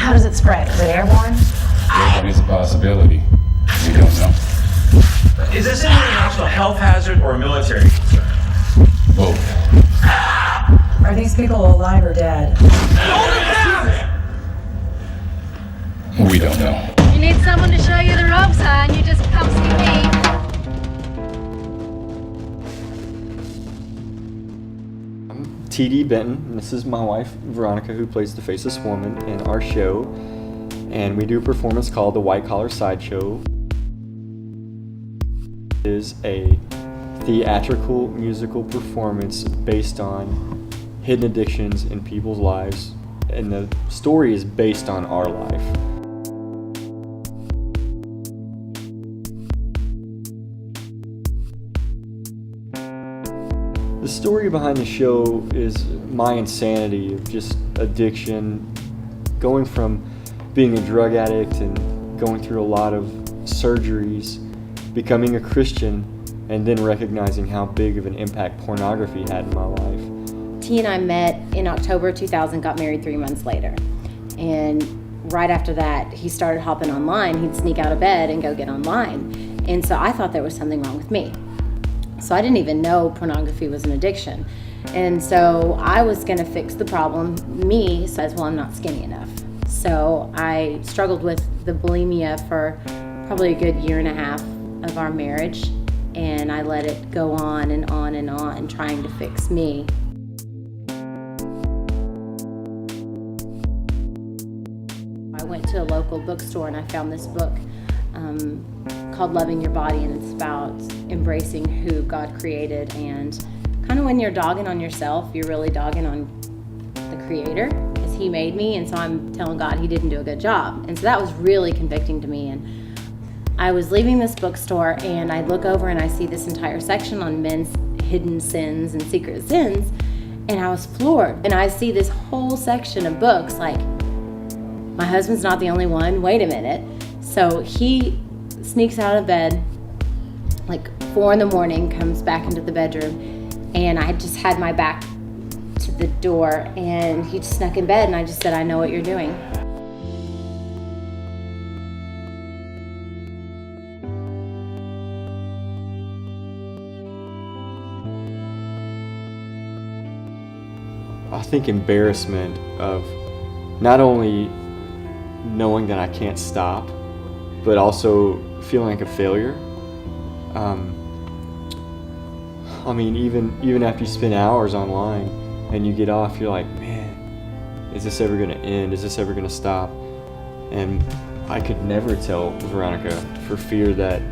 How does it spread? Is it airborne? Airborne is a possibility. We don't know. Is this an international health hazard or a military concern? Both. Are these people alive or dead? Hold it down! We don't know. You need someone to show you the ropes, huh? And you just come see me. I'm T.D. Benton, and this is my wife, Veronica, who plays the Faceless Woman in our show. And we do a performance called the White Collar Sideshow. It is a theatrical musical performance based on hidden addictions in people's lives, and the story is based on our life. The story behind the show is my insanity of just addiction, going from being a drug addict and going through a lot of surgeries, becoming a Christian, and then recognizing how big of an impact pornography had in my life. T and I met in October 2000, got married 3 months later. And right after that, he started hopping online. He'd sneak out of bed and go get online. And so I thought there was something wrong with me. So I didn't even know pornography was an addiction. And so I was gonna fix the problem. Me says, well, I'm not skinny enough. So I struggled with the bulimia for probably a good year and a half of our marriage. And I let it go on and on and on, trying to fix me. I went to a local bookstore and I found this book called Loving Your Body, and it's about embracing who God created. And kind of when you're dogging on yourself, you're really dogging on the Creator, because He made me, and so I'm telling God He didn't do a good job. And so that was really convicting to me. And I was leaving this bookstore and I look over and I see this entire section on men's hidden sins and secret sins, and I was floored. And I see this whole section of books like, my husband's not the only one, wait a minute. So he sneaks out of bed like 4 a.m, comes back into the bedroom, and I had just had my back to the door, and he just snuck in bed, and I just said, I know what you're doing. I think embarrassment of not only knowing that I can't stop, but also feeling like a failure. I mean, even after you spend hours online and you get off, you're like, man, is this ever gonna end? Is this ever gonna stop? And I could never tell Veronica for fear that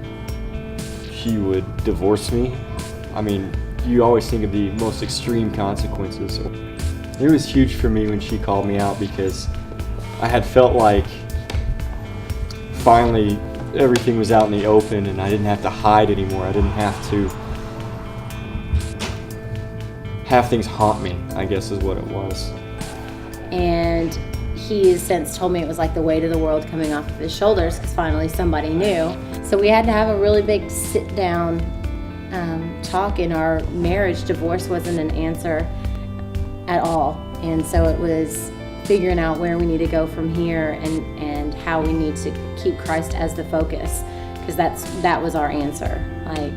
she would divorce me. I mean, you always think of the most extreme consequences. It was huge for me when she called me out, because I had felt like finally everything was out in the open and I didn't have to hide anymore. I didn't have to have things haunt me, I guess is what it was. And he has since told me it was like the weight of the world coming off of his shoulders, because finally somebody knew. So we had to have a really big sit down talk in our marriage. Divorce wasn't an answer at all. And so it was figuring out where we need to go from here, and how we need to keep Christ as the focus, because that was our answer. Like,